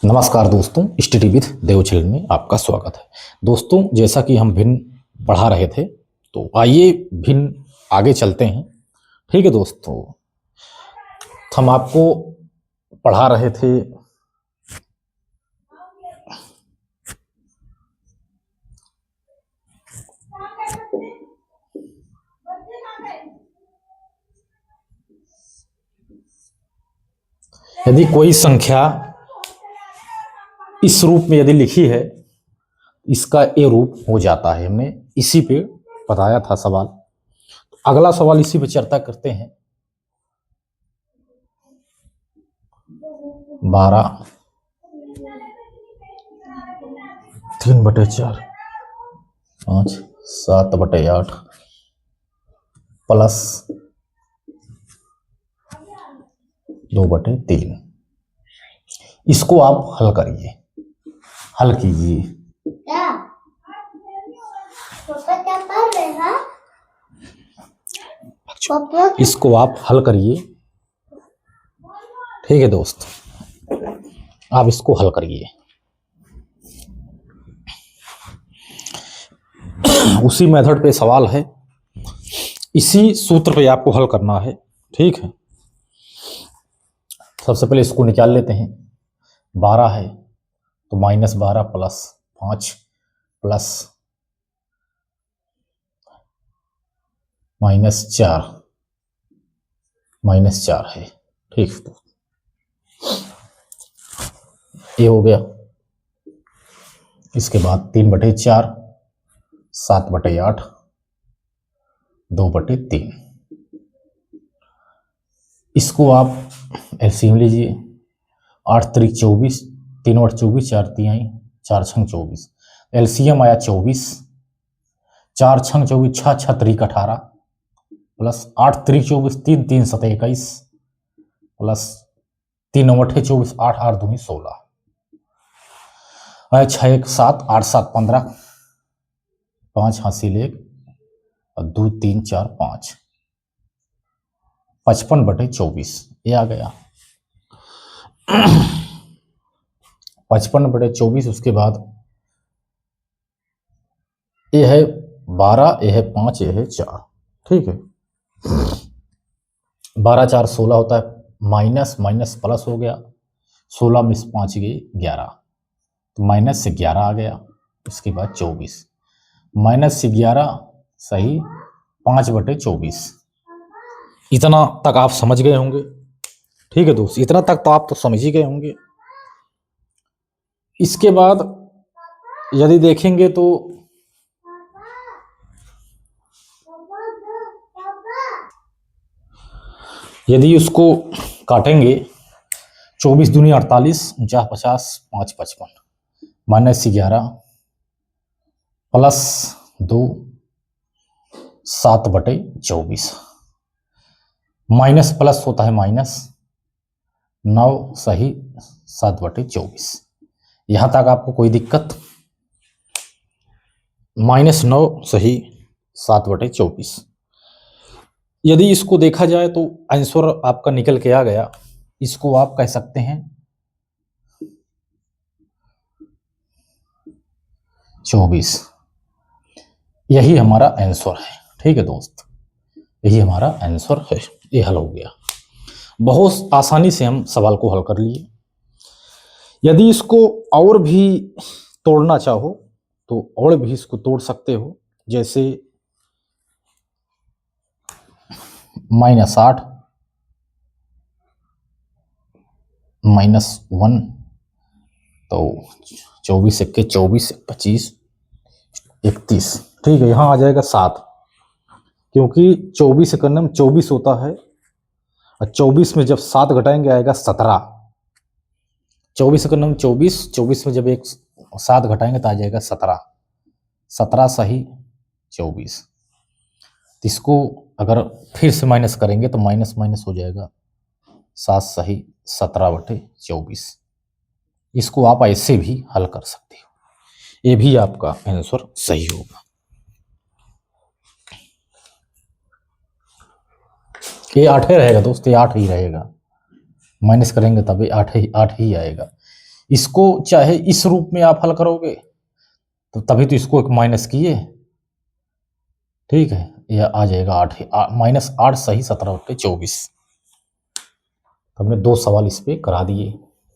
नमस्कार दोस्तों, study with देवचल में आपका स्वागत है। दोस्तों, जैसा कि हम भिन्न पढ़ा रहे थे, तो आइए भिन्न आगे चलते हैं। ठीक है दोस्तों, हम आपको पढ़ा रहे थे यदि कोई संख्या इस रूप में यदि लिखी है, इसका ए रूप हो जाता है। हमने इसी पे बताया था सवाल। अगला सवाल इसी पे चर्चा करते हैं। 12 3/4 5 7/8 प्लस 2/3। इसको आप हल करिए, हल कीजिए। इसको आप हल करिए। ठीक है दोस्त, आप इसको हल करिए। उसी मेथड पे सवाल है, इसी सूत्र पे आपको हल करना है। ठीक है, सबसे पहले इसको निकाल लेते हैं। 12 है तो -12 प्लस 5 प्लस -4 है। ठीक है, ये हो गया। इसके बाद 3/4 7/8 2/3। इसको आप एलसीएम लीजिए। 8 त्रिक 24, 3/24 4 तिहाई 4 छंग 24। एलसीएम आया 24, 4 छंग 24 6 6 त्रिक 18 प्लस 8 त्रिक 24 3 3 7 21 प्लस 3 9 24 8 8 2 16 आया 6 1 7 8 7 15 5 हासिल 1 और 2 3 4 5 55/24 ये आ गया। 55/24। उसके बाद ये है 12, ये है 5, ये है 4। ठीक है, 12 4 16 होता है, माइनस माइनस प्लस हो गया। 16 में 5 गए 11, तो माइनस से 11 आ गया। उसके बाद 24 माइनस से 11 सही 5/24। इतना तक आप समझ गए होंगे। ठीक है दोस्त, इतना तक तो आप तो समझ ही गए होंगे। इसके बाद यदि देखेंगे तो यदि उसको काटेंगे, 24 दूनी 48 49 50 5 55 -11 प्लस 2 7/24 माइनस प्लस होता है माइनस 9 सही 7/24। यहां तक आपको कोई दिक्कत? -9 सही 7/24। यदि इसको देखा जाए तो आंसर आपका निकल के आ गया। इसको आप कह सकते हैं 24। यही हमारा आंसर है। ठीक है दोस्त, यही हमारा आंसर है। ये हल हो गया। बहुत आसानी से हम सवाल को हल कर लिए। यदि इसको और भी तोड़ना चाहो तो और भी इसको तोड़ सकते हो। जैसे -8 -1 तो 24 1 24 25 31। ठीक है, यहाँ आ जाएगा 7, क्योंकि 24 का नाम 24 होता है और 24 में जब 7 घटाएंगे आएगा 17। 24 का नाम 24, 24 में जब एक 7 घटाएंगे तो आ जाएगा 17। 17 सही 24। इसको अगर फिर से माइनस करेंगे तो माइनस माइनस हो जाएगा 7 सही 17/24। इसको आप ऐसे भी हल कर सकते हो। ये भी आपका आंसर सही होगा। ये 8 ही रहेगा दोस्त, ये 8 ही रहेगा। माइनस करेंगे तब 8 ही आएगा। इसको चाहे इस रूप में आप हल करोगे तो तभी तो इसको एक माइनस किए, ठीक है, यह आ जाएगा 8 माइनस 8 सही 17 बटे 24। हमने 2 सवाल इस पे करा दिए,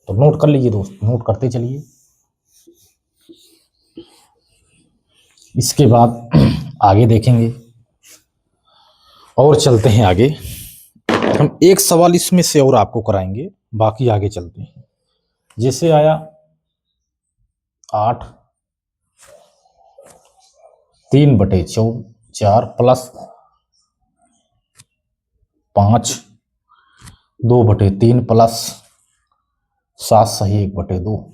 तो नोट कर लीजिए दोस्त, नोट करते चलिए। इसके बाद आगे देखेंगे और चलते हैं आगे। हम एक सवाल इसमें से और आपको कराएंगे, बाकी आगे चलते हैं। जैसे आया 8 3 बटे 4 प्लस 5 2 बटे 3 प्लस 7 सही 1 बटे 2।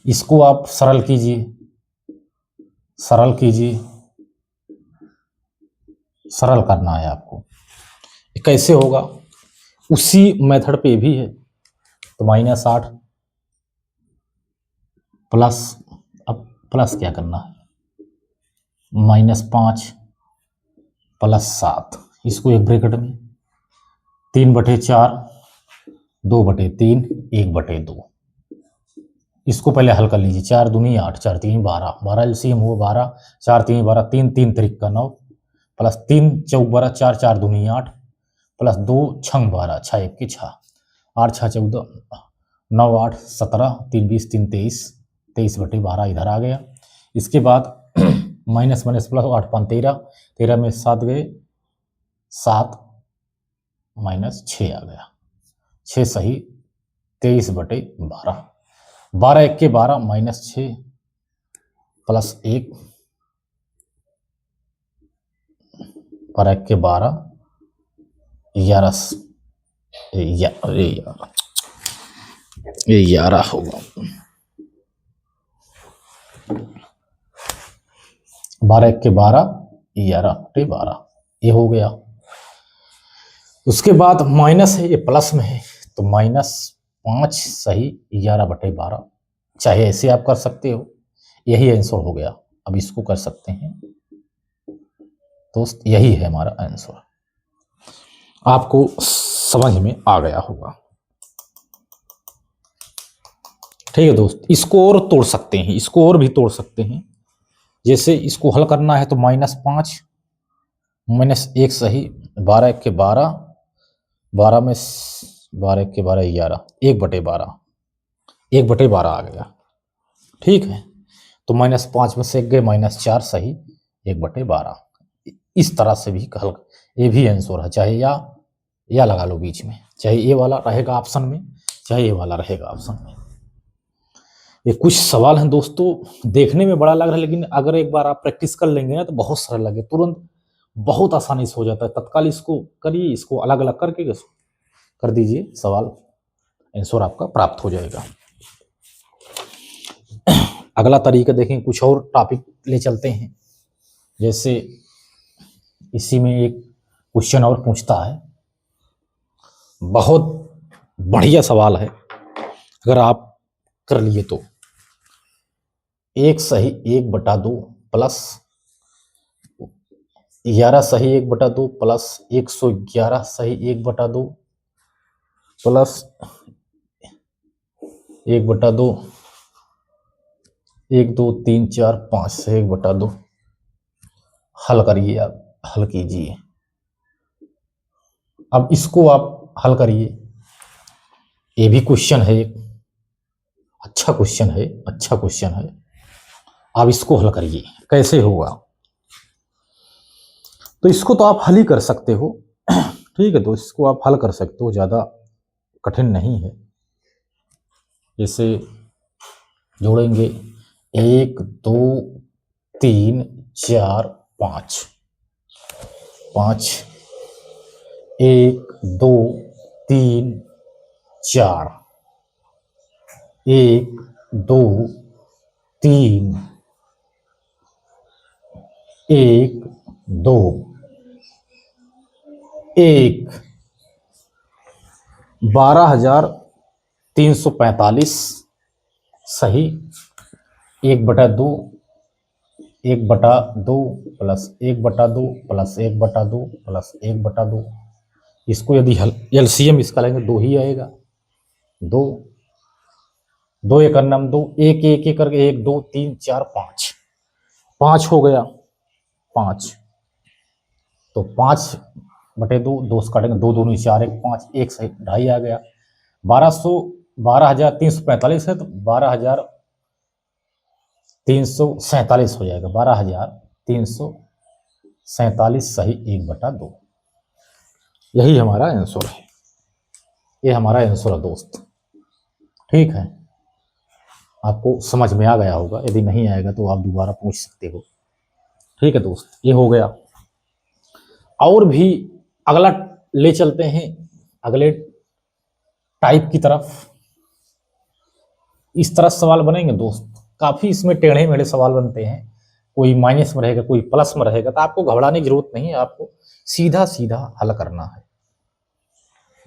इसको आप सरल कीजिए, सरल कीजिए, सरल करना है आपको। कैसे होगा, उसी मेथड पे भी है। तो -8 प्लस, अब प्लस क्या करना है, -5 प्लस 7, इसको एक ब्रैकेट में 3 बटे 4 2 बटे 3 1 बटे 2। इसको पहले हल कर लीजिए। 4 दूनी 8 4 3 12 12 एलसीएम हुआ 12, 4 3 12 3 3 त्रिक का 9 प्लस 3 चौक 12 4 4 दूनी 8 प्लस 2 छंग 12 6 1 की 6 8 6 14 9 8 17 3 20 3 23 23 बटे 12 इधर आ गया। इसके बाद माइनस माइनस प्लस 8 5 13 13 में 7 गए 7 माइनस 6 आ गया 6 सही 23 बटे 12 12 1 के 12 माइनस 6 प्लस 1 12 1 के 12 11 11 होगा 12 1 के 12 11 बटे 12 ये हो गया। उसके बाद माइनस है, ये प्लस में है, तो -5 सही 11 बटे 12। चाहे ऐसे आप कर सकते हो, यही आंसर हो गया। अब इसको कर सकते हैं दोस्त, यही है हमारा आंसर। आपको समझ में आ गया होगा, ठीक है दोस्त। इसको और तोड़ सकते हैं, इसको और भी तोड़ सकते हैं। जैसे इसको हल करना है तो -5 -1 सही 12 1 के 12 12 में 12 1 के 12 11 1 बटे 12 1 बटे 12 आ गया, ठीक है। तो -5 में से 1 गए -4 सही 1 बटे 12। इस तरह से भी हल, ये भी आंसर है। चाहे या लगा लो बीच में, चाहे ये वाला रहेगा ऑप्शन में, चाहे ये वाला रहेगा ऑप्शन में। ये कुछ सवाल हैं दोस्तों, देखने में बड़ा लग रहा है, लेकिन अगर एक बार आप प्रैक्टिस कर लेंगे ना तो बहुत सरल लगे, तुरंत बहुत आसानी से हो जाता है। तत्काल इसको करिए, इसको अलग अलग करके कर दीजिए, सवाल आंसर आपका प्राप्त हो जाएगा। अगला तरीका देखें, कुछ और टॉपिक ले चलते हैं। जैसे इसी में एक क्वेश्चन और पूछता है, बहुत बढ़िया सवाल है, अगर आप कर लिए तो 1 सही 1 बटा 2 प्लस 11 सही 1 बटा 2 प्लस 111 सही 1 बटा 2 प्लस 1 बटा 2 1 2 3 4 5 से 1 बटा 2 हल करिए, आप हल कीजिए। अब इसको आप हल करिए, ये भी क्वेश्चन है, एक अच्छा क्वेश्चन है, अच्छा क्वेश्चन है। आप इसको हल करिए, कैसे होगा। तो इसको तो आप हल ही कर सकते हो, ठीक है। तो इसको आप हल कर सकते हो, ज़्यादा कठिन नहीं है। जैसे जोड़ेंगे 1 2 3 4 5 5 1 2 3 4 1 2 3 1 2 1 12,345 सही 1 बटा 2 1 बटा 2 प्लस 1 बटा 2 प्लस 1 बटा 2 प्लस 1 बटा 2। इसको यदि एलसीएम इसका लेंगे 2 ही आएगा, 2 दो एक अन्नम दो, एक एक एक करके 1 2 3 4 5, 5 हो गया 5। तो 5 बटे 2, 2 से काटेंगे, 2 दूनी 4 1 5, 1 से 2.5 आ गया। 12,345 है तो 12,347 हो जाएगा। 12,347 सही 1/2। यही हमारा आंसर है। ये हमारा आंसर है दोस्त। ठीक है, आपको समझ में आ गया होगा। यदि नहीं आएगा तो आप दोबारा पूछ सकते हो। ठीक है दोस्त, ये हो गया। और भी अगला ले चलते हैं अगले टाइप की तरफ। इस तरह सवाल बनेंगे दोस्त, काफी इसमें टेढ़े मेढ़े सवाल बनते हैं। कोई माइनस में रहेगा, कोई प्लस में रहेगा, तो आपको घबराने की जरूरत नहीं है। आपको सीधा सीधा हल करना है।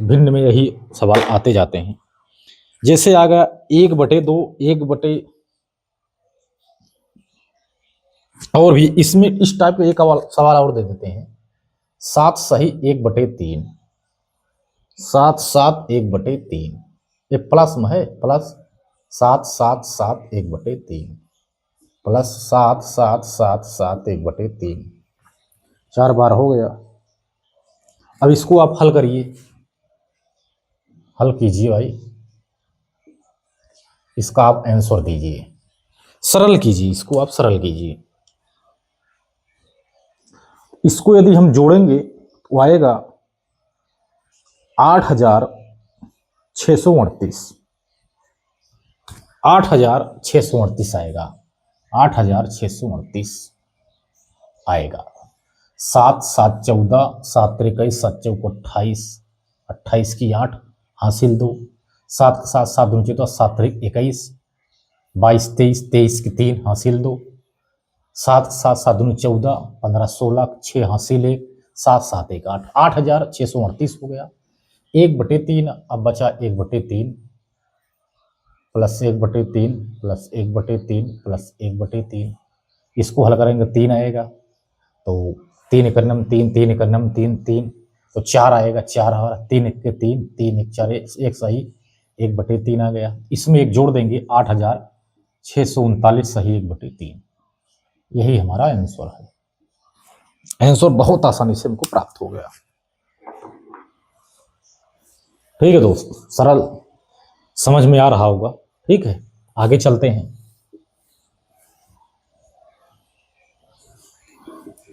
भिन्न में यही सवाल आते जाते हैं। जैसे आ गया 1/2, 1/, और भी इसमें इस टाइप का एक सवाल और दे देते हैं। 7 सही 1/3, 7 7 1/3। ये प्लस में है, प्लस 7 7 7 1/3, प्लस 7 7 7 7 1/3। 4 बार हो गया। अब इसको आप हल करिए, हल कीजिए भाई। इसका आप आंसर दीजिए, सरल कीजिए, इसको आप सरल कीजिए। इसको यदि हम जोड़ेंगे तो आएगा 8,638, 8,638 आएगा, 8,638 आएगा। 7 7 14, 7 21, 7 चौक 28, 28 की 8 हासिल 2, 7 के साथ 7 दूनी 14, 7 21, 22 23, 23 की 3 हासिल 2, 7 के साथ 7 दूनी 14, 15 16, 6 हासिल 1, 7 7 1 8, 8,638 हो गया। 1/3 अब बचा 1/3 प्लस 1/3 प्लस 1/3 प्लस 1/3। इसको हल करेंगे 3 आएगा, तो 3 1 9 3, 3 1 9 3 3, तो 4 आएगा। 4 और 3 1 3, 3 1 4, 1 सही 1/3 आ गया। इसमें एक जोड़ देंगे 8,639 सही 1/3। यही हमारा आंसर है। आंसर बहुत आसानी से हमको प्राप्त हो गया। ठीक है दोस्त, सरल, समझ में आ रहा होगा। ठीक है, आगे चलते हैं।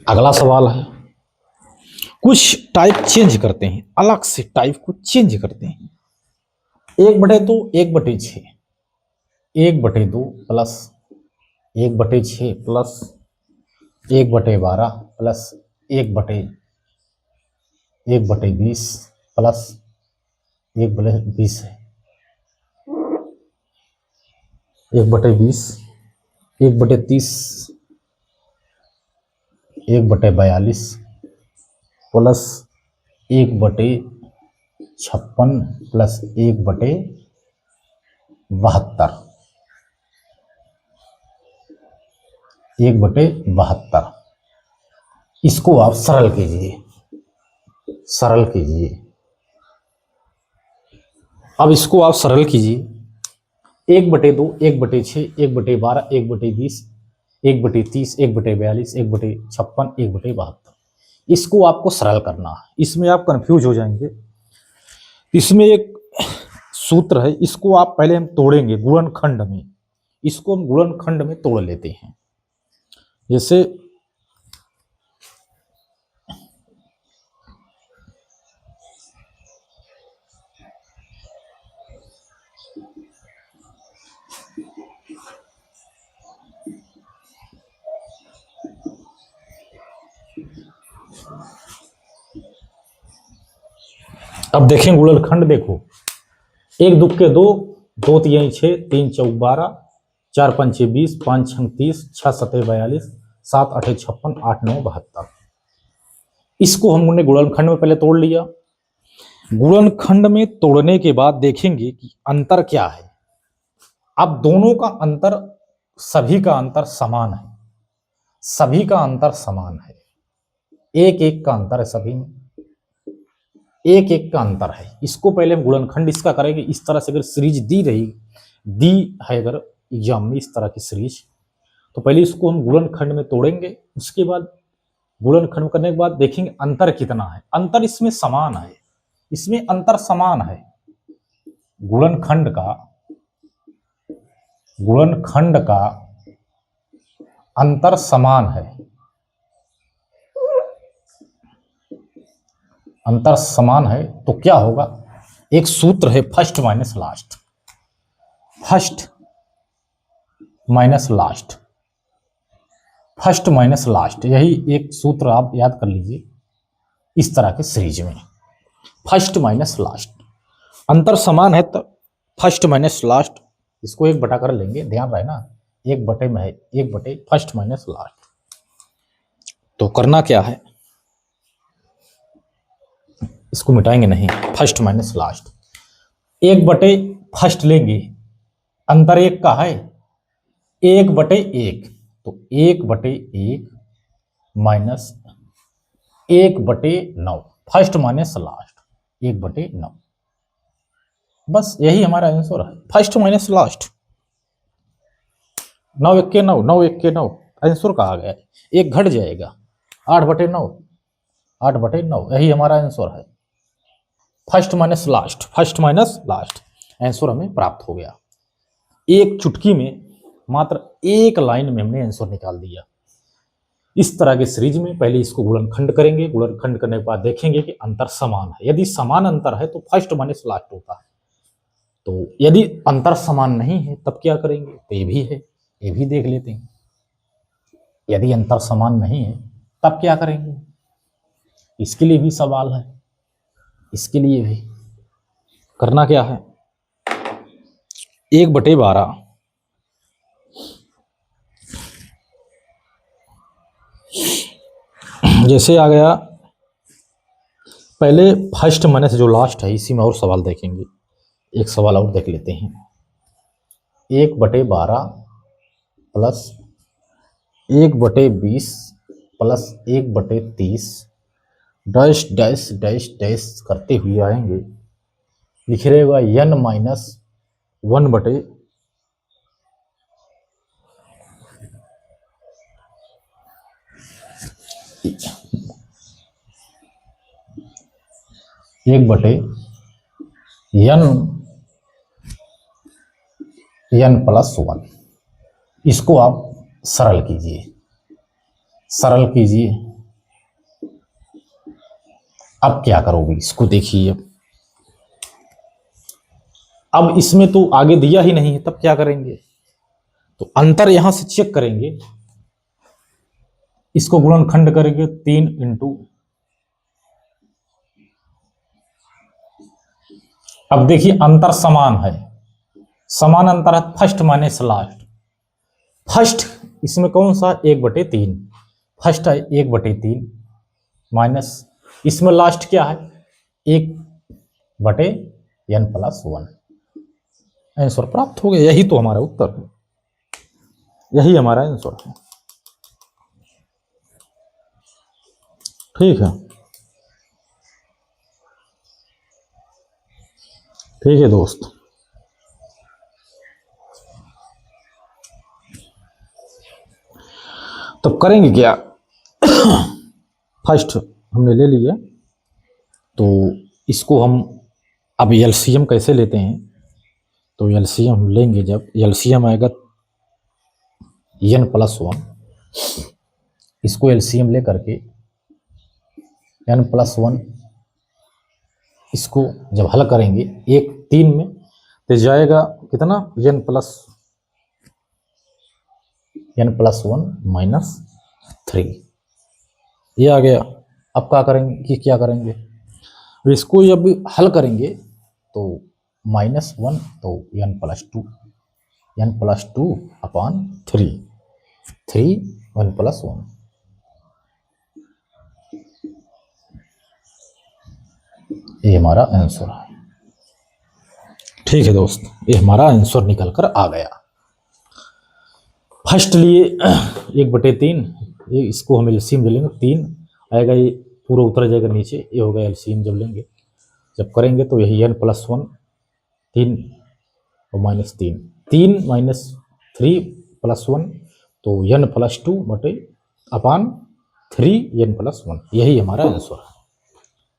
अगला सवाल है, कुछ टाइप चेंज करते हैं, अलग से टाइप को चेंज करते हैं। 1/2 1/6, 1/2 प्लस 1/6 प्लस 1/12 प्लस 1/20 प्लस 1/20 है, 1/20, 1/30, 1/42 प्लस 1/56 प्लस 1/72, 1/72। इसको आप सरल कीजिए, सरल कीजिए। अब इसको आप सरल कीजिए। 1/2, 1/6, 1/12, 1/20, 1/30, 1/42, 1/56, 1/72। इसको आपको सरल करना है। इसमें आप कंफ्यूज हो जाएंगे। इसमें एक सूत्र है, इसको आप पहले हम तोड़ेंगे गुणनखंड में। इसको हम गुणनखंड में तोड़ लेते हैं। जैसे अब देखें गुणनखंड, देखो 1 2 के 2, 2 3 6, 3 4 12, 4 5 20, 5 6 30, 6 7 42, 7 8 56, 8 9 72। इसको हमने गुणनखंड में पहले तोड़ लिया। गुणनखंड में तोड़ने के बाद देखेंगे कि अंतर क्या है। अब दोनों का अंतर, सभी का अंतर समान है, सभी का अंतर समान है। 1 1 का अंतर है, सभी में 1 1 का अंतर है। इसको पहले हम गुणनखंड इसका करेंगे। इस तरह से अगर सीरीज दी रही दी है अगर एग्जाम में इस तरह की सीरीज, तो पहले इसको हम गुणनखंड में तोड़ेंगे, उसके बाद गुणनखंड करने के बाद देखेंगे अंतर कितना है। अंतर इसमें समान है, इसमें अंतर समान है। गुणनखंड का अंतर समान है, अंतर समान है तो क्या होगा, एक सूत्र है first minus last, first minus last, first minus last, यही एक सूत्र आप याद कर लीजिए इस तरह के सीरीज में, फर्स्ट माइनस लास्ट, अंतर समान है तो फर्स्ट माइनस लास्ट, इसको एक बटा कर लेंगे, ध्यान रहे ना, एक बटे में है, एक बटे फर्स्ट माइनस लास्ट। तो करना क्या है, इसको मिटाएंगे नहीं, फर्स्ट माइनस लास्ट, एक बटे फर्स्ट लेंगे, अंतर एक का है, एक बटे एक, तो एक बटे एक माइनस एक बटे 9, फर्स्ट माइनस लास्ट, एक बटे 9, बस यही हमारा आंसर है, फर्स्ट माइनस लास्ट। 9 1 9, 9 1 9, आंसर कहा गया है, एक घट जाएगा, 8 बटे 9, 8 बटे 9, यही हमारा आंसर है, first minus last, first minus last, answer हमें प्राप्त हो गया। एक चुटकी में, मात्र एक लाइन में हमने आंसर निकाल दिया। इस तरह के सीरीज में पहले इसको गुणनखंड करेंगे, गुणनखंड करने के बाद देखेंगे कि अंतर समान है, यदि समान अंतर है तो फर्स्ट माइनस लास्ट होता है, तो यदि अंतर समान नहीं है तब क्या करेंगे, तो ये भी है, ये भी देख लेते हैं, यदि अंतर समान नहीं है तब क्या करेंगे, इसके लिए भी सवाल है, इसके लिए भी करना क्या है, 1/12 जैसे आ गया, पहले फर्स्ट माइनस जो लास्ट है इसी में और सवाल देखेंगे, एक सवाल और देख लेते हैं, 1/12 plus 1/20 plus 1/30 dash dash dash dash करते हुए आएंगे, लिख रहेगा n माइनस 1/, एक बटे n प्लस 1, इसको आप सरल कीजिए, सरल कीजिए। अब क्या करोगे, इसको देखिए, अब इसमें तो आगे दिया ही नहीं है, तब क्या करेंगे, तो अंतर यहां से चेक करेंगे, इसको गुणनखंड करेंगे 3 इंटू, अब देखिए अंतर समान है, समान अंतर है, फर्स्ट माइनस लास्ट, फर्स्ट इसमें कौन सा 1/3, फर्स्ट है 1/3 माइनस इसमें लास्ट क्या है 1/n प्लस 1, आंसर प्राप्त हो गया, यही तो हमारा उत्तर है, यही हमारा आंसर है, ठीक है, ठीक है दोस्त। तो करेंगे क्या, फर्स्ट हमने ले लिया, तो इसको हम अब एलसीएम कैसे लेते हैं, तो एलसीएम हम लेंगे, जब एलसीएम आएगा n प्लस 1, इसको एलसीएम ले करके n प्लस 1, इसको जब हल करेंगे 1 3 में तो जाएगा कितना n प्लस 1 माइनस 3, ये आ गया। अब क्या करेंगे कि क्या करेंगे, इसको जब हल करेंगे तो -1, तो n प्लस 2 अपॉन 3 1 प्लस 1, ये हमारा आंसर है, ठीक है दोस्त, ये हमारा आंसर निकल कर आ गया। फर्स्ट लिए 1/3, ये इसको हम एलसीएम लेंगे, 3 आएगा, ये पूरा उतर जाएगा नीचे, ये होगा एलसीएम जब लेंगे, जब करेंगे तो यही n प्लस 1 3 और -3 3 माइनस 3 प्लस 1, तो n प्लस 2 बटे अपान 3 n प्लस 1, यही हमारा आंसर है।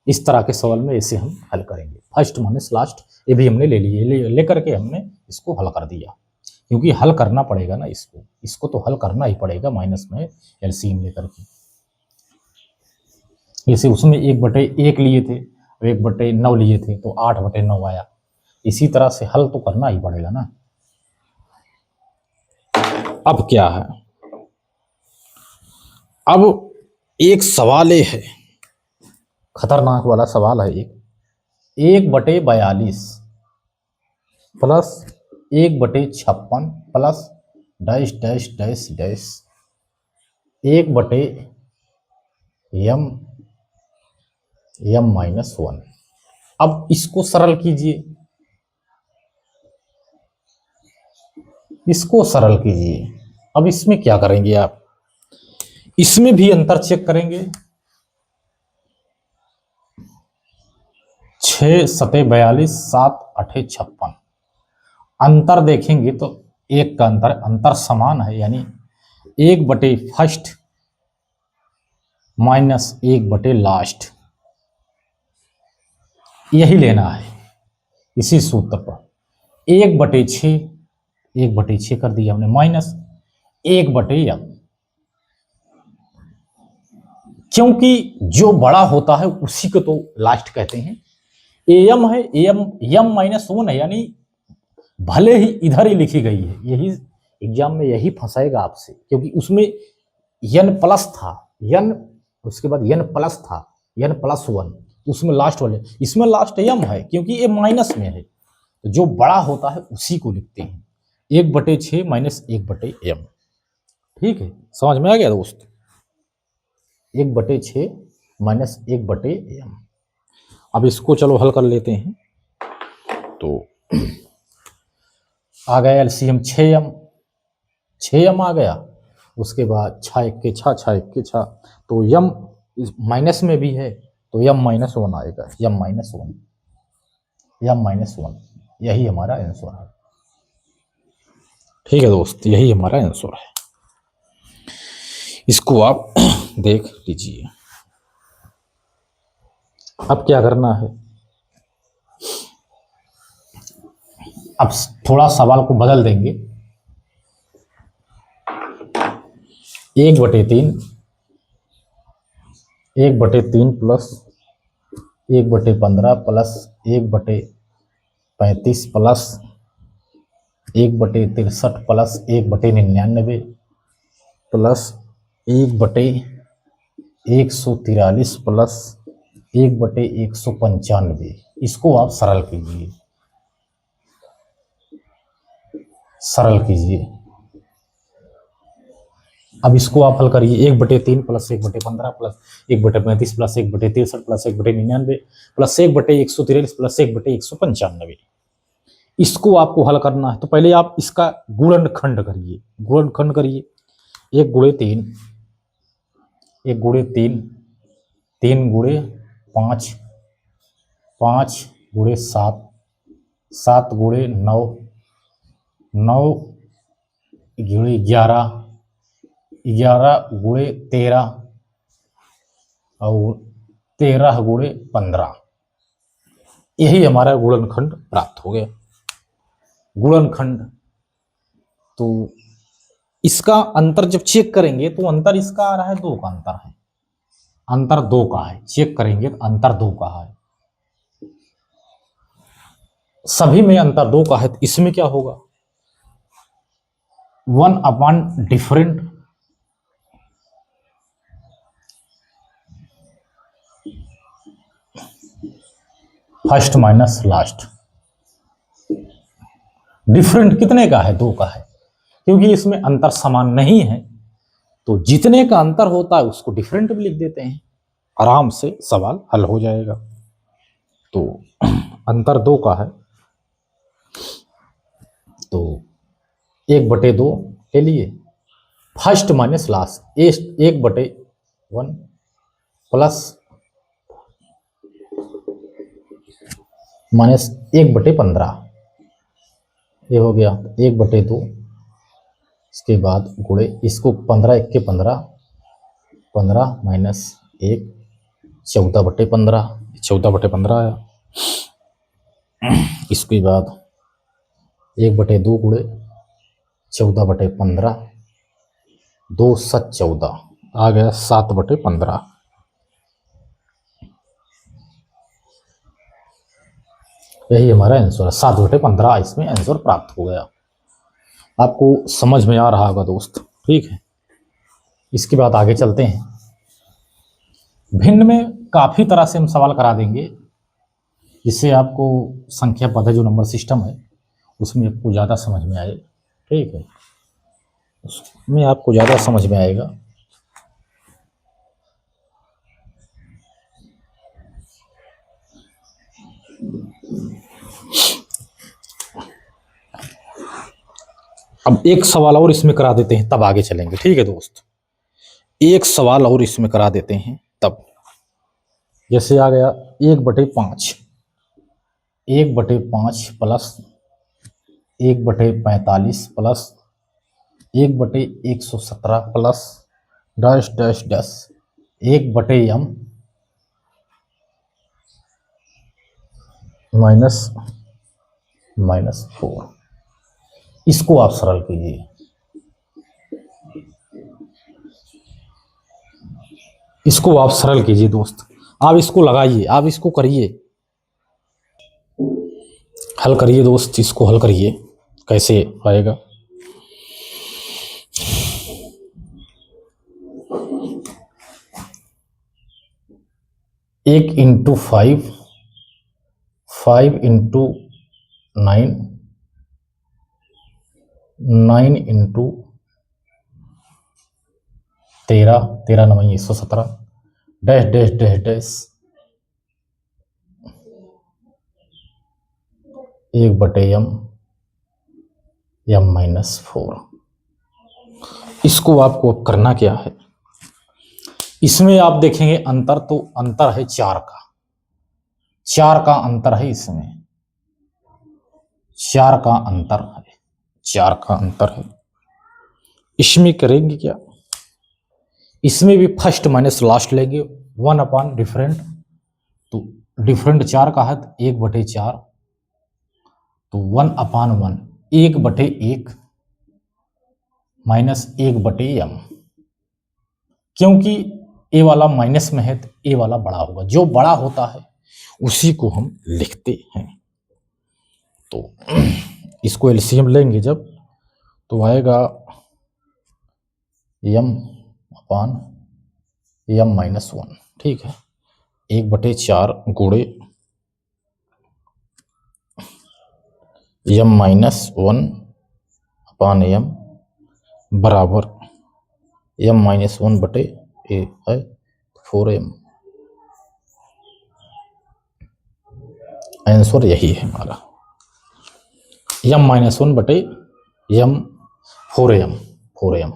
इस तरह के सवाल में इसे हम हल करेंगे। फर्स्ट माइनस लास्ट ये भी हमने ले लिए, लेकर के हमने इसको हल कर दिया, क्योंकि हल करना पड़ेगा ना, इसको तो हल करना ही पड़ेगा माइनस में एलसीएम लेकर के। जैसे उसमें 1/1 लिए थे, 1/9 लिए थे, तो 8/9 आया। इसी तरह से हल तो करना ही पड़ेगा ना। अब क्या है, अब एक सवाल ये है, खतरनाक वाला सवाल है, 1/42 plus 1/56 plus dash dash dash dash 1/m-1। अब इसको सरल कीजिए, इसको सरल कीजिए। अब इसमें क्या करेंगे आप, इसमें भी अंतर चेक करेंगे। 6 सते 42, 7 8 56, अंतर देखेंगे तो एक का अंतर समान है, यानी 1/फर्स्ट माइनस 1/लास्ट, यही लेना है इसी सूत्र पर। 1/6, 1/6 कर दिया हमने, माइनस 1/m, क्योंकि जो बड़ा होता है उसी को तो लास्ट कहते हैं। एम है, एम माइनस 1 है, यानी भले ही इधर ही लिखी गई है, यही एग्जाम में यही फंसाएगा आपसे, क्योंकि उसमें n प्लस था, n उसके बाद n प्लस था, n प्लस 1, उसमें लास्ट वाले, इसमें लास्ट m है क्योंकि ये माइनस में है, तो जो बड़ा होता है उसी को लिखते हैं। 1/6 माइनस 1/m, ठीक है, समझ में आ गया दोस्त। 1/6 माइनस 1/m। अब इसको चलो हल कर लेते हैं। तो आ गया एलसीएम 6m आ गया, उसके बाद 6 1 6 6 1 6, तो m माइनस में भी है, तो m-1 आएगा, m-1, यही हमारा आंसर है। ठीक है दोस्त, यही हमारा आंसर है, इसको आप देख लीजिए। अब क्या करना है, अब थोड़ा सवाल को बदल देंगे। 1/3 plus 1/15 plus 1/35 plus 1/63 plus 1/99 plus 1/143 plus 1/195, इसको आप सरल कीजिए, सरल कीजिए। अब इसको आप हल करिए, 1/3 plus 1/15 plus 1/35 plus 1/63 plus 1/99 plus 1/143 plus 1/195, इसको आपको हल करना है। तो पहले आप इसका गुणनखंड करिए, 1 गुणे 3, 3 गुणे 5, 5 गुणे 7, 7 गुणे 9, 9 गुणे 11, 11 गुणे 13 और 13 गुणे 15, यही हमारा गुणनखंड प्राप्त हो गया। गुणनखंड, तो इसका अंतर जब चेक करेंगे तो अंतर इसका आ रहा है 2 का अंतर है, अंतर 2 का है, चेक करेंगे तो अंतर 2 का है, सभी में अंतर 2 का है, तो इसमें क्या होगा, 1 upon different first minus last. Different कितने का है, 2 का है, क्योंकि इसमें अंतर समान नहीं है, तो जितने का अंतर होता है उसको डिफरेंट भी लिख देते हैं, आराम से सवाल हल हो जाएगा। तो अंतर 2 का है, तो 1/2 के लिए first minus last 1/1 plus minus 1/15, ये हो गया 1/2, इसके बाद गुणे इसको 15 1 के 15, 15 माइनस 1 14/15, 14/15 आया। इसके बाद 1/2 गुणे 14/15, 2 7 14 आ गया 7/15। यही हमारा आंसर है, 7/15 इसमें आंसर प्राप्त हो गया। आपको समझ में आ रहा होगा दोस्त, ठीक है। इसके बाद आगे चलते हैं। भिन्न में काफ़ी तरह से हम सवाल करा देंगे, जिससे आपको संख्या पद है जो नंबर सिस्टम है उसमें आपको ज़्यादा समझ में आए, ठीक है, उसमें आपको ज़्यादा समझ में आएगा। अब एक सवाल और इसमें करा देते हैं, तब आगे चलेंगे, ठीक है दोस्त। एक सवाल और इसमें करा देते हैं तब। जैसे आ गया 1/5, 1/5 plus 1/45 plus 1/117 plus dash dash dash 1/m minus 4। इसको आप सरल कीजिए, इसको आप सरल कीजिए दोस्त। आप इसको लगाइए, आप इसको करिए, हल करिए दोस्त, इसको हल करिए। कैसे आएगा? एक into 5, 5 into 9, 9 into 13, 13 9 117 dash dash dash dash 1/m minus 4। इसको आपको करना क्या है, इसमें आप देखेंगे अंतर, तो अंतर है 4 का, 4 का अंतर है इसमें, 4 का अंतर है, 4 का अंतर है। इसमें करेंगे क्या, इसमें भी फर्स्ट माइनस लास्ट लेंगे, 1 अपॉन डिफरेंट, तो डिफरेंट 4 का है 1/4, तो 1 अपॉन 1 1/1 माइनस 1/m, क्योंकि ए वाला माइनस में है तो ए वाला बड़ा होगा, जो बड़ा होता है उसी को हम लिखते हैं। तो इसको एलसीएम लेंगे जब, तो आएगा m अपॉन m माइनस 1, ठीक है। 1/4 गुणे m माइनस 1 अपॉन m बराबर m माइनस 1/a है 4m। आंसर यही है हमारा, m माइनस 1/m 4m,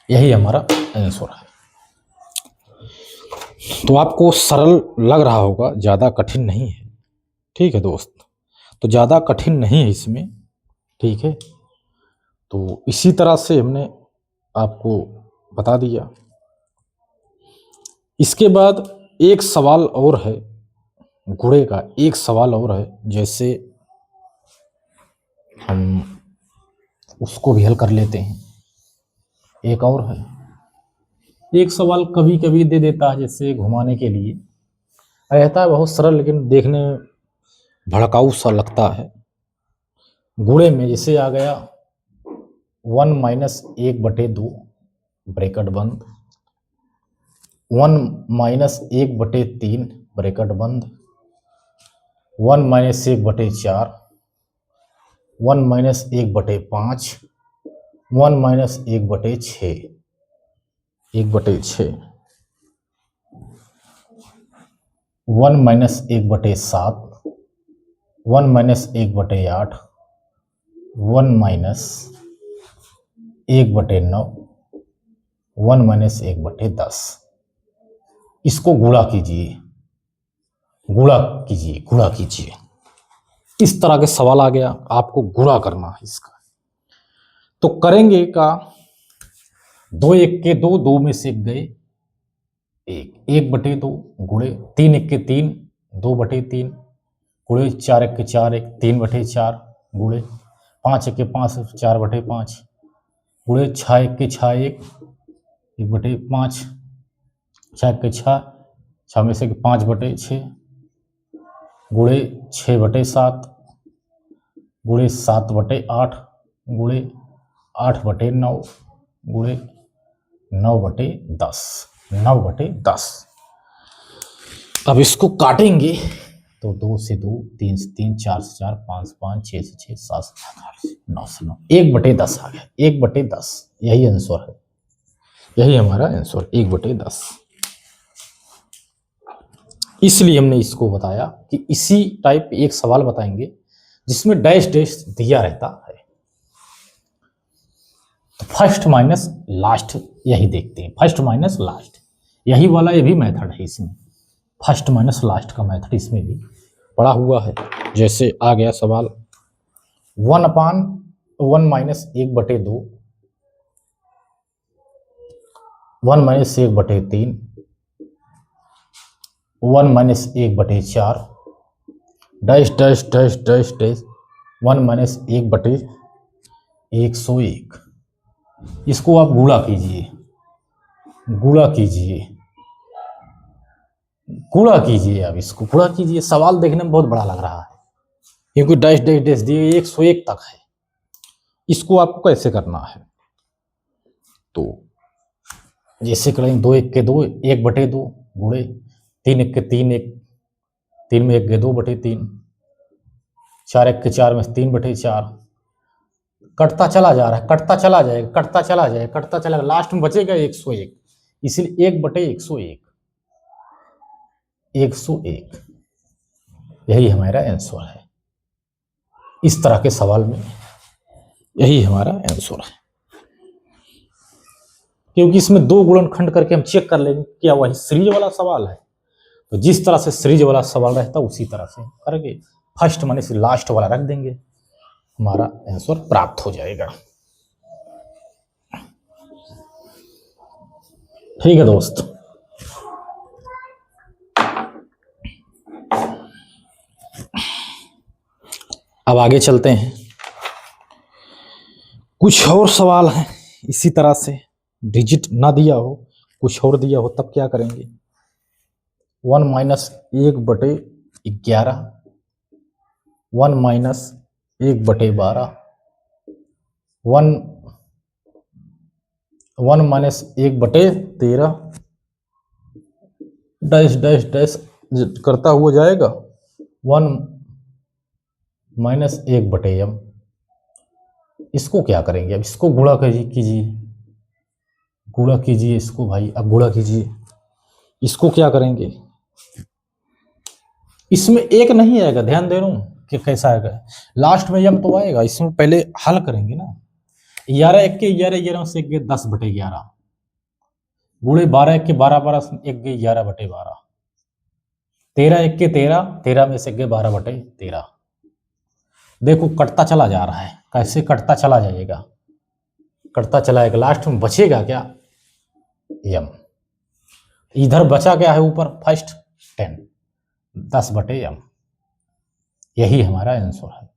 यही हमारा आंसर है। तो आपको सरल लग रहा होगा, ज़्यादा कठिन नहीं है, ठीक है दोस्त। तो ज़्यादा कठिन नहीं है इसमें, ठीक है। तो इसी तरह से हमने आपको बता दिया। इसके बाद एक सवाल और है गुणे का, एक सवाल और है, जैसे हम उसको भी हल कर लेते हैं। एक और है, एक सवाल कभी कभी दे देता है जैसे घुमाने के लिए, रहता है बहुत सरल लेकिन देखने में भड़काऊ सा लगता है। गुणे में जैसे आ गया 1 माइनस 1/2 ब्रैकेट बंद, 1 माइनस 1/3 ब्रैकेट बंद, 1 minus 1/4, 1 minus 1/5, 1 minus 1/6, 1/6, 1 minus 1/7, 1 minus 1/8, 1 minus 1/9, 1 minus 1/10। इसको गुणा कीजिए, गुणा कीजिए, गुणा कीजिए। इस तरह के सवाल आ गया, आपको गुणा करना है इसका। तो करेंगे का 2 एक के 2, 2 में से एक गए 1, 1/2 गुणे 3 एक के 3, 2/3 गुणे 4 एक के 4, 1 3/4 गुणे 5 एक के 5, 4/5 गुणे 6 एक के 6, 1 1/5 6 एक के 6, 6 में से 5/6 गुणे 6/7 गुणे 7/8 गुणे 8/9 गुणे 9/10 9/10। अब इसको काटेंगे तो 2 से 2, 3 से 3, 4 से 4, 5 से 5, 6 से 6, 7 से 7, 9 से 9, 1/10 आ गया। 1/10 यही आंसर है, यही हमारा आंसर 1/10। इसलिए हमने इसको बताया कि इसी टाइप एक सवाल बताएंगे जिसमें डैश डैश दिया रहता है। तो फर्स्ट माइनस लास्ट यही देखते हैं, फर्स्ट माइनस लास्ट यही वाला, ये भी मेथड है इसमें, फर्स्ट माइनस लास्ट का मेथड इसमें भी पड़ा हुआ है। जैसे आ गया सवाल 1/1 minus 1/2, 1 minus 1/3, 1 minus 1/4 dash dash dash dash dash 1 minus 1/101। इसको आप गुणा कीजिए, गुणा कीजिए, गुणा कीजिए। अब इसको गुणा कीजिए। सवाल देखने में बहुत बड़ा लग रहा है क्योंकि डैश डैश डैश दिए 101 तक है। इसको आपको कैसे करना है, तो जैसे करेंगे 2 एक के 2, 1/2 गुणे 3 एक के 3, 1 3 में 1 के 2/3, 4 एक के 4 में 3/4, कटता चला जा रहा है, कटता चला जाएगा, कटता चला जाएगा, कटता चला, लास्ट में बचेगा 101, इसलिए 1/101, 101 यही हमारा आंसर है। इस तरह के सवाल में यही हमारा आंसर है, क्योंकि इसमें 2 गुणनखंड करके हम चेक कर लेंगे क्या वही सीरीज वाला सवाल है। तो जिस तरह से सीरीज वाला सवाल रहता है उसी तरह से करके फर्स्ट माने से लास्ट वाला रख देंगे, हमारा आंसर प्राप्त हो जाएगा। ठीक है दोस्त, अब आगे चलते हैं। कुछ और सवाल है इसी तरह से, डिजिट ना दिया हो, कुछ और दिया हो, तब क्या करेंगे। 1 minus 1/11, 1 minus 1/12, 1 minus 1/13 dash dash dash करता हुआ जाएगा 1 माइनस 1/m। इसको क्या करेंगे, अब इसको गुणा कीजिए, गुणा कीजिए इसको भाई, अब गुणा कीजिए। इसको क्या करेंगे, इसमें एक नहीं आएगा, ध्यान दे रहा हूं कि कैसा आएगा, लास्ट में यम तो आएगा। इसमें पहले हल करेंगे ना, 11 एक के 11, 11 से 1 गए 10/11 गुणे 12 एक के 12, 12 से 1 गए 11/12, 13 एक के 13, 13 में से 1 गए 12/13। देखो कटता चला जा रहा है, कैसे कटता चला जाएगा, कटता चलाएगा, लास्ट में बचेगा क्या, यम। इधर बचा क्या है ऊपर, फर्स्ट 10, 10/m यही हमारा आंसर है।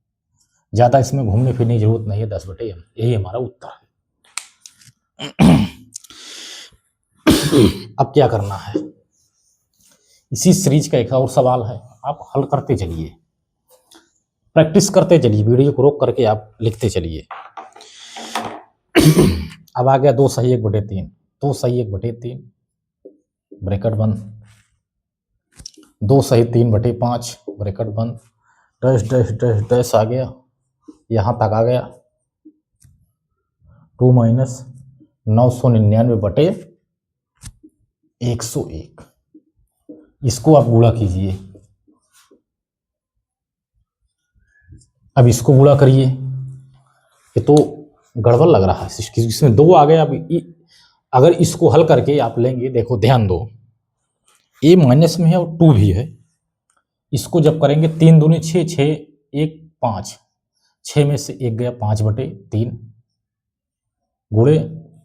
ज्यादा इसमें घूमने फिरने की जरूरत नहीं है, 10/m यही हमारा उत्तर है। अब क्या करना है, इसी सीरीज का एक और सवाल है, आप हल करते चलिए, प्रैक्टिस करते चलिए, वीडियो को रोक करके आप लिखते चलिए। अब आ गया 2 सही 1/3, 2 सही 1/3 ब्रैकेट बंद, 2 सही 3/5 ब्रैकेट बंद, डैश डैश डैश डैश आ गया, यहां तक आ गया 2 माइनस 999/101। इसको आप गुणा कीजिए, अब इसको गुणा करिए, ये तो गड़बड़ लग रहा है, इसमें 2 आ गया। अब अगर इसको हल करके आप लेंगे, देखो ध्यान दो, ए माइनस में है और 2 भी है, इसको जब करेंगे 3 दूनी 6, 6 1 5, 6 में से 1 गया 5/3, गुणे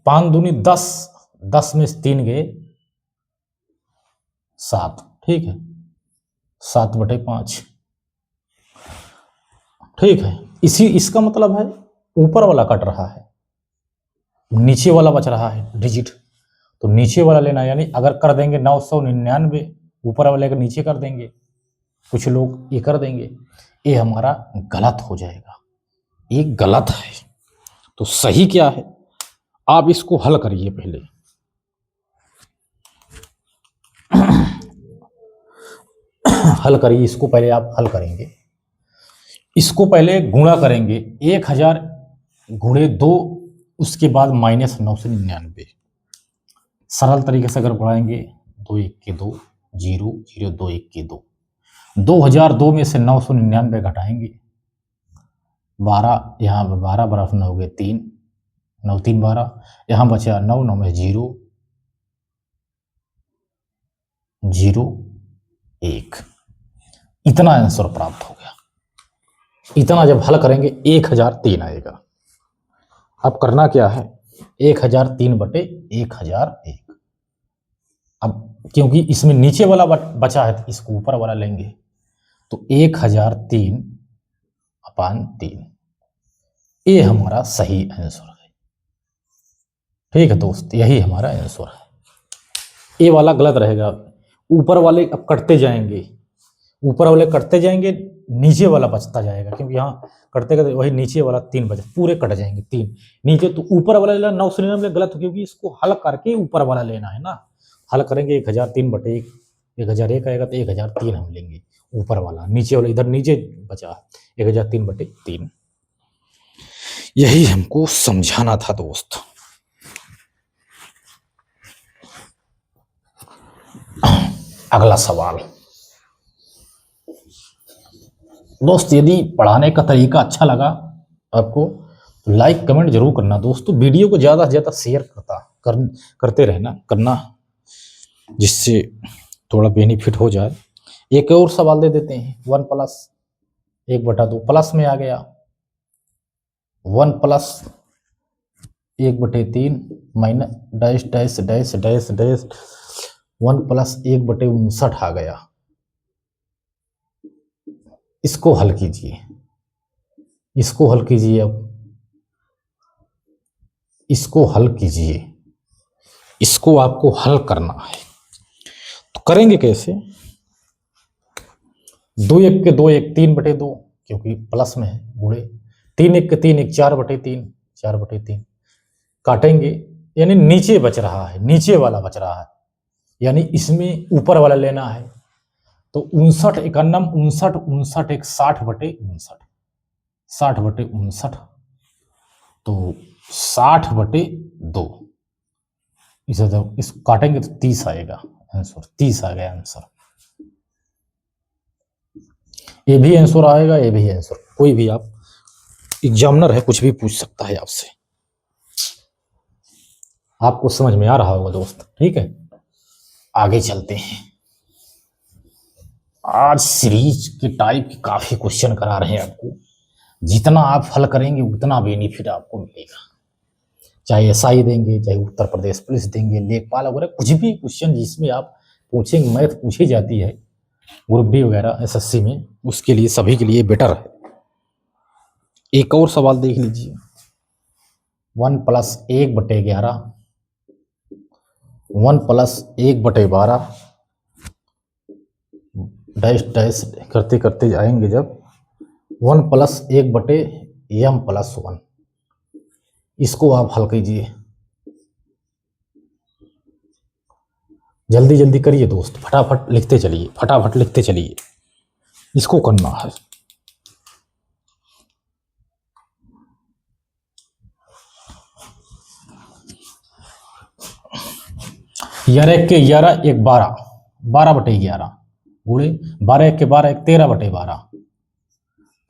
5 दूनी 10, 10 में से 3 गए 7, ठीक है, 7/5, ठीक है। इसका मतलब है ऊपर वाला कट रहा है, नीचे वाला बच रहा है डिजिट, तो नीचे वाला लेना, यानी अगर कर देंगे 999, ऊपर वाले का नीचे कर देंगे, कुछ लोग ये कर देंगे, ये हमारा गलत हो जाएगा, ये गलत है। तो सही क्या है, आप इसको हल करिए पहले। हल करिए इसको, पहले आप हल करेंगे, इसको पहले गुणा करेंगे, 1000 गुणे 2, उसके बाद -999, सरल तरीके से अगर बढ़ाएंगे 2 1 के 2, 0 0 2 1 के 2, 2002 में से 999 घटाएंगे, 12, यहाँ 12 बराबर 9 हो गए 3, 9 3 12, यहाँ बचा 9 9 में 0 0 1, इतना आंसर प्राप्त हो गया। इतना जब हल करेंगे 1003 आएगा। अब करना क्या है, 1003/1001। अब क्योंकि इसमें नीचे वाला बचा है तो इसको ऊपर वाला लेंगे, तो 1003/3, ये हमारा सही आंसर है। ठीक है दोस्त, यही हमारा आंसर है। ये वाला गलत रहेगा, ऊपर वाले अब कटते जाएंगे, ऊपर वाले कटते जाएंगे, नीचे वाला बचता जाएगा, क्योंकि यहाँ करते करते वही नीचे वाला 3 बचे, पूरे कट जाएंगे 3 नीचे, तो ऊपर वाला लेना 999 गलत, क्योंकि इसको हल करके ऊपर वाला लेना है ना। हल करेंगे 1003/1, 1001 आएगा तो 1003 हम लेंगे ऊपर वाला, नीचे वाला इधर नीचे बचा 1003/3। यही हमको समझाना था दोस्त। अगला सवाल दोस्त, यदि पढ़ाने का तरीका अच्छा लगा आपको तो लाइक कमेंट जरूर करना दोस्तों। वीडियो को ज़्यादा से ज़्यादा शेयर करते रहना करना, जिससे थोड़ा बेनिफिट हो जाए। एक और सवाल दे देते हैं, 1 + 1/2 प्लस में आ गया, 1 + 1/3 minus dash dash dash dash dash 1 + 1/59 आ गया। इसको हल कीजिए, इसको हल कीजिए, अब इसको हल कीजिए, इसको आपको हल करना है। तो करेंगे कैसे, 2 1 के 2 1 3/2, क्योंकि प्लस में है, गुणे 3 1 के 3 1 4/3 4/3, काटेंगे, यानी नीचे बच रहा है, नीचे वाला बच रहा है, यानी इसमें ऊपर वाला लेना है। तो 59 51 59 59 1 60/59 60/59, तो 60/2, इसे जब इसको काटेंगे तो 30 आएगा आंसर, 30 आ गया आंसर। ये भी आंसर आएगा, ये भी आंसर। कोई भी आप एग्जामिनर है, कुछ भी पूछ सकता है आपसे। आपको समझ में आ रहा होगा दोस्त, ठीक है। आगे चलते हैं। आज सीरीज के टाइप के काफी क्वेश्चन करा रहे हैं आपको, जितना आप हल करेंगे उतना बेनिफिट आपको मिलेगा। चाहे एसआई देंगे, चाहे उत्तर प्रदेश पुलिस देंगे, लेखपाल वगैरह, कुछ भी क्वेश्चन जिसमें आप पूछेंगे, मैथ पूछी जाती है ग्रुप डी वगैरह एसएससी में, उसके लिए सभी के लिए बेटर है। एक और सवाल देख लीजिए, 1 + 1/11 1 + 1/12 डैश डैश करते करते जाएंगे, जब 1 + 1/m+1, इसको आप हल कीजिए। जल्दी जल्दी करिए दोस्त, फटाफट लिखते चलिए, फटाफट लिखते चलिए, इसको करना है। ग्यारह 1 के 11 1 12 12/11 गुणे 12 1 के 12 1 13/12,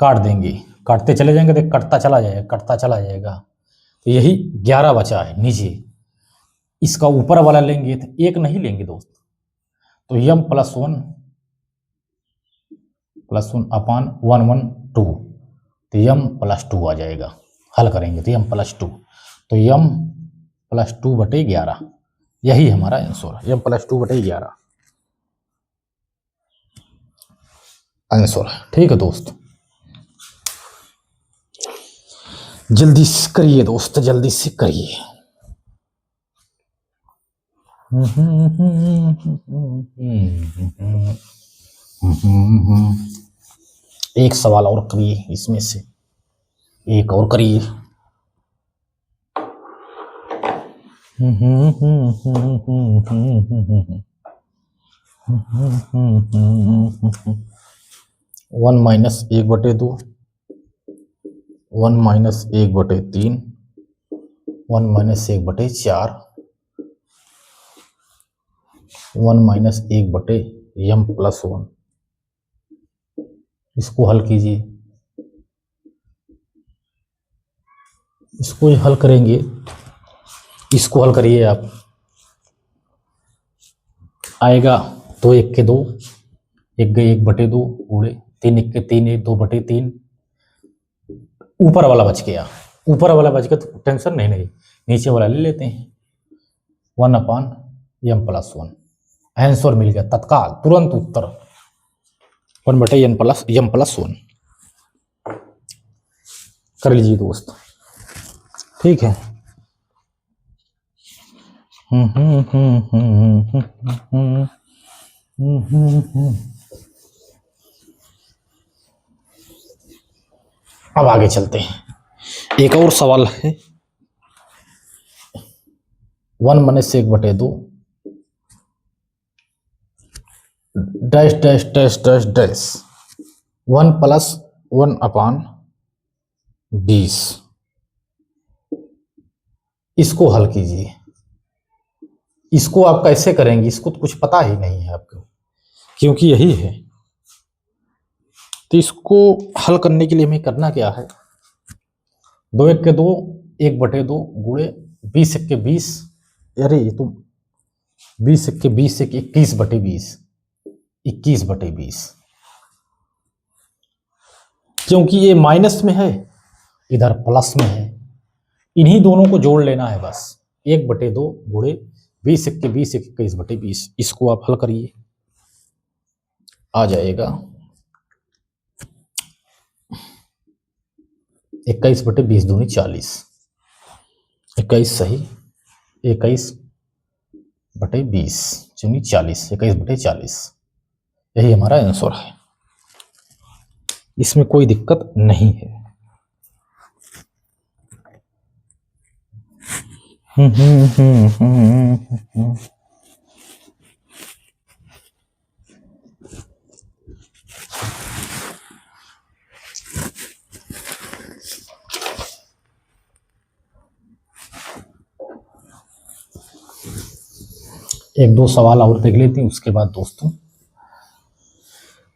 काट देंगे, काटते चले जाएंगे तो कटता चला जाएगा, कटता चला जाएगा। तो यही 11 बचा है नीचे, इसका ऊपर वाला लेंगे तो 1 नहीं लेंगे दोस्त, तो m+1 +1 / 1 1 2, तो यम प्लस 2 आ जाएगा। हल करेंगे तो यम प्लस 2, तो यम प्लस 2/11, यही हमारा आंसर है। यम प्लस 2/11 आंसर है। ठीक है दोस्त, जल्दी से करिए दोस्त, जल्दी से करिए। एक सवाल और करिए, इसमें से एक और करिए। One minus 1/2, 1 minus 1/3, 1 minus 1/4, 1 minus 1/m plus 1। इसको हल कीजिए, इसको हल करेंगे, इसको हल करिए आप। आएगा 2 1 के 2, 1 गए 1/2 उड़े, 3 1 के 3, 2/3, ऊपर वाला बच गया। ऊपर वाला बच गया तो टेंशन नहीं, नीचे वाला ले लेते हैं। 1/m प्लस 1 आंसर मिल गया तत्काल, तुरंत उत्तर 1/m प्लस 1। कर लीजिए दोस्त, ठीक है। अब आगे चलते हैं। एक और सवाल है, 1 minus 1/2 dash dash dash dash dash 1 plus 1/20। इसको हल कीजिए। इसको आप कैसे करेंगे, इसको तो कुछ पता ही नहीं है आपको, क्योंकि यही है। तो इसको हल करने के लिए हमें करना क्या है, 2 1 के 2, 1/2 गुणे 20 1 के 20, अरे ये तो 20 1 के 20 1 21/20, 21/20। क्योंकि ये माइनस में है, इधर प्लस में है, इन्हीं दोनों को जोड़ लेना है बस। 1/2 गुणे 20 1 के 20 21/20। इसको आप हल करिए, आ जाएगा 21/20 दूनी 40, 21 सही, 21/20 दूनी 40, 21/40, यही हमारा आंसर है। इसमें कोई दिक्कत नहीं है। एक दो सवाल और देख लेते हैं, उसके बाद दोस्तों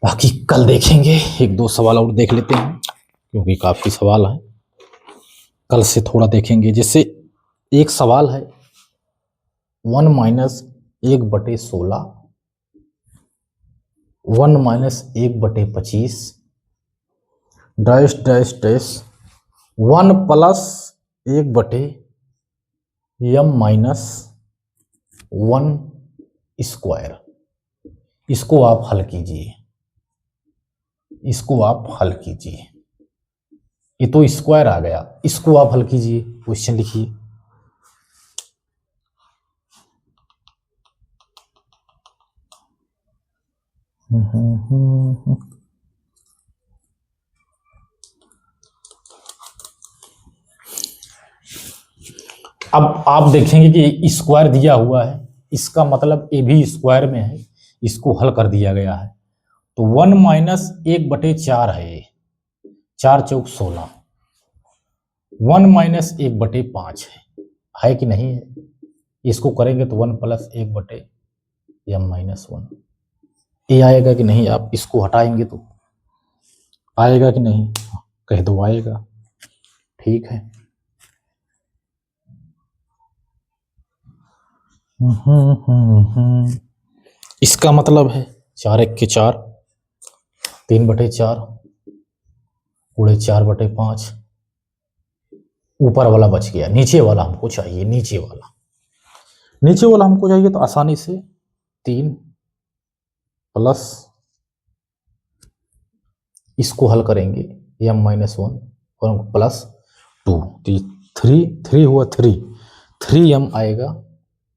बाकी कल देखेंगे। एक दो सवाल और देख लेते हैं, क्योंकि काफी सवाल है, कल से थोड़ा देखेंगे। जैसे एक सवाल है 1 minus 1/16, 1 minus 1/25 dash dash dash 1 plus 1/m minus 1 square. इसको आप हल कीजिए, इसको आप हल कीजिए। ये तो स्क्वायर आ गया, इसको आप हल कीजिए, क्वेश्चन लिखिए। अब आप देखेंगे कि स्क्वायर दिया हुआ है, इसका मतलब ये भी स्क्वायर में है, इसको हल कर दिया गया है। तो 1 माइनस 1/4 है, 4 चौक 16, 1 माइनस 1/5 है कि नहीं है। इसको करेंगे तो 1 प्लस 1/m माइनस 1, ये आएगा कि नहीं। आप इसको हटाएंगे तो आएगा कि नहीं, कह दो आएगा, ठीक है। इसका मतलब है 4 1 के 4, 3/4, गुणे 4/5, ऊपर वाला बच गया, नीचे वाला हमको चाहिए, नीचे वाला हमको चाहिए, तो आसानी से 3 प्लस इसको हल करेंगे m-1 और प्लस 2, तो 3 हुआ 3m आएगा,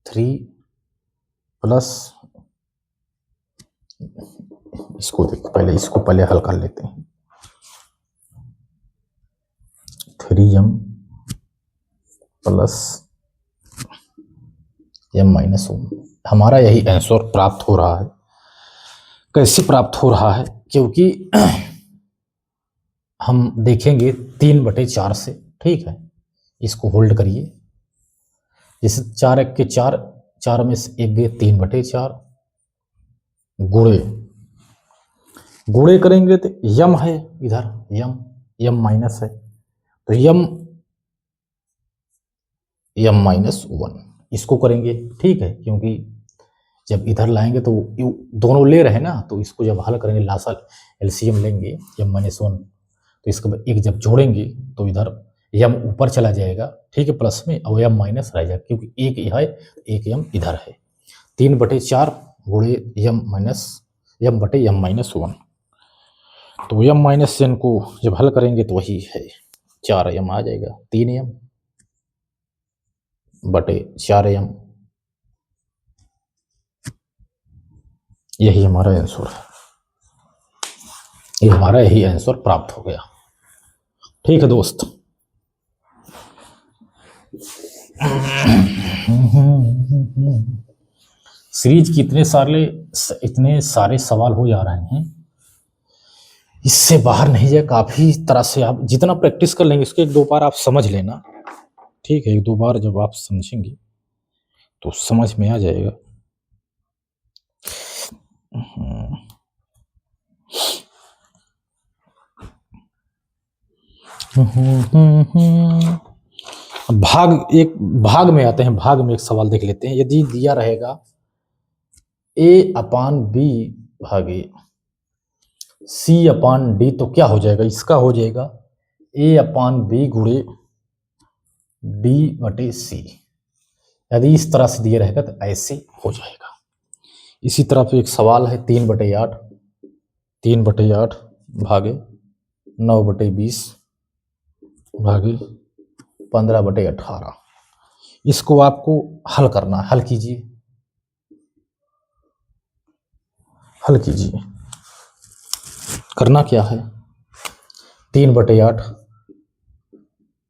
3 प्लस इसको देख, इसको पहले हल कर लेते हैं। 3m प्लस m-1, हमारा यही आंसर प्राप्त हो रहा है। कैसे प्राप्त हो रहा है? क्योंकि हम देखेंगे 3/4 से, ठीक है, इसको होल्ड करिए, जैसे 4 1 के 4, 4 में से 1 गए, 3/4 गुणे करेंगे तो यम है इधर, यम माइनस है, तो m-1 इसको करेंगे, ठीक है, क्योंकि जब इधर लाएंगे तो दोनों ले रहे हैं ना, तो इसको जब हल करेंगे लासा एलसीएम लेंगे m-1, तो इसको एक जब जोड़ेंगे तो इधर m ऊपर चला जाएगा, ठीक है, प्लस में, और m माइनस रह जाएगा, क्योंकि एक है, एक m इधर है। 3/4 गुणे m/m-1, तो m-n को जब हल करेंगे तो वही है 4m आ जाएगा, 3m/4m, यही हमारा आंसर है, ये हमारा यही आंसर प्राप्त हो गया। ठीक है दोस्त, सीरीज की इतने सारे सवाल हो जा रहे हैं, इससे बाहर नहीं जाए। काफी तरह से आप जितना प्रैक्टिस कर लेंगे, इसके 1-2 बार आप समझ लेना, ठीक है, 1-2 बार जब आप समझेंगे तो समझ में आ जाएगा। भाग में आते हैं, भाग में एक सवाल देख लेते हैं। यदि दिया रहेगा a/b भागे c/d, तो क्या हो जाएगा? इसका हो जाएगा a/b गुणे d/c। यदि इस तरह से दिया रहेगा तो ऐसे हो जाएगा। इसी तरह पे एक सवाल है 3/8 भागे 9/20 भागे 15/18। इसको आपको हल करना, हल कीजिए, करना क्या है? 3/8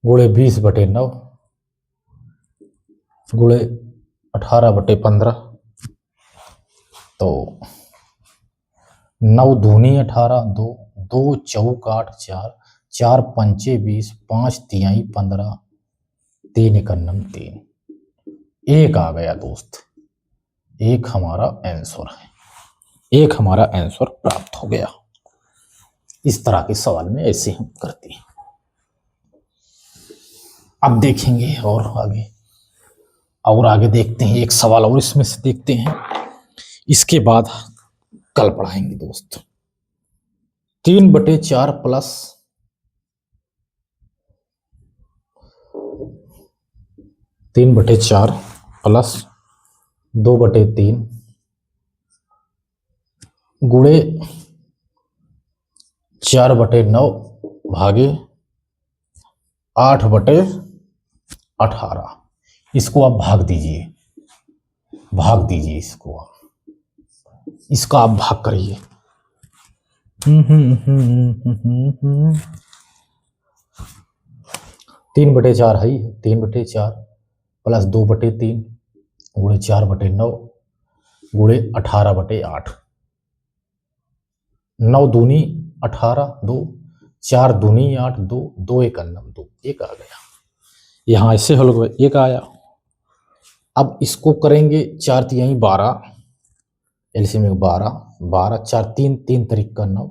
गुणे 20/9 गुणे 18/15, तो 9 दूनी 18, 2 चौक 8, 4 पंचे 20, 5 तिहाई 15, 3 एकन्नम 3, 1 आ गया दोस्त। 1 हमारा आंसर है, 1 हमारा आंसर प्राप्त हो गया। इस तरह के सवाल में ऐसे हम करते हैं। अब देखेंगे और आगे देखते हैं, एक सवाल और इसमें से देखते हैं, इसके बाद कल पढ़ाएंगे दोस्त। 3/4 प्लस 2/3 गुणे 4/9 भागे 8/18। इसको आप भाग दीजिए, इसको इसका आप भाग करिए। 3/4 है, 3/4 प्लस 2/3 गुणे 4/9 गुणे 18/8। 9 दूनी 18, 2 4 दूनी 8, 2 एकन्नम 2, 1 आ गया। यहाँ ऐसे हल हो, 1 आया। अब इसको करेंगे 4 तिहाई 12, एलसीएम में 12, 4 3 तरीक का 9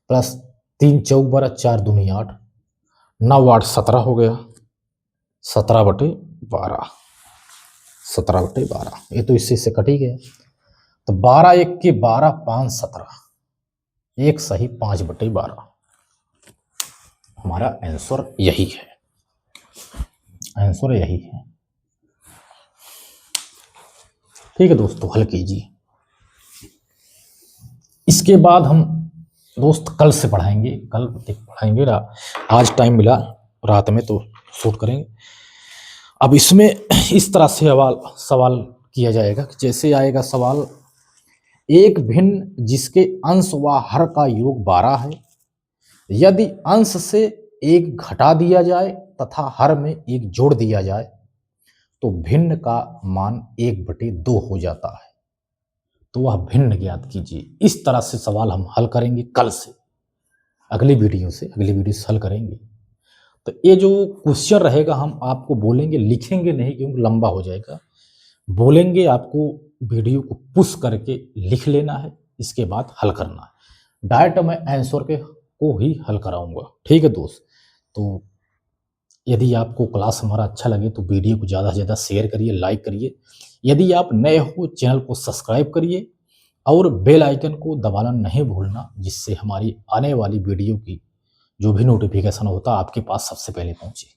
प्लस 3 चौक 12, 4 दूनी 8, 9 8 17 हो गया, 17/12। ये तो इससे से कट ही गया। तो 12 1 के 12, 5 17, 1 सही 5/12। हमारा आंसर यही है, आंसर यही है। ठीक है दोस्तों, हल कीजिए। इसके बाद हम दोस्त कल से पढ़ाएंगे, कल पढ़ाएंगे ना, आज टाइम मिला रात में तो शूट करेंगे। अब इसमें इस तरह से सवाल किया जाएगा कि जैसे आएगा सवाल, एक भिन्न जिसके अंश व हर का योग 12 है, यदि अंश से एक घटा दिया जाए तथा हर में एक जोड़ दिया जाए तो भिन्न का मान 1/2 हो जाता है, तो वह भिन्न ज्ञात कीजिए। इस तरह से सवाल हम हल करेंगे कल से, अगली वीडियो से हल करेंगे। तो ये जो क्वेश्चन रहेगा हम आपको बोलेंगे, लिखेंगे नहीं क्योंकि लंबा हो जाएगा, बोलेंगे आपको वीडियो को पुश करके लिख लेना है, इसके बाद हल करना है। डायरेक्ट मैं आंसर के को ही हल कराऊंगा। ठीक है दोस्त, तो यदि आपको क्लास हमारा अच्छा लगे तो वीडियो को ज़्यादा से ज़्यादा शेयर करिए, लाइक करिए। यदि आप नए हो चैनल को सब्सक्राइब करिए और बेल आइकन को दबाना नहीं भूलना, जिससे हमारी आने वाली वीडियो की जो भी नोटिफिकेशन होता है आपके पास सबसे पहले पहुंचे।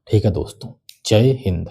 ठीक है दोस्तों, जय हिंद।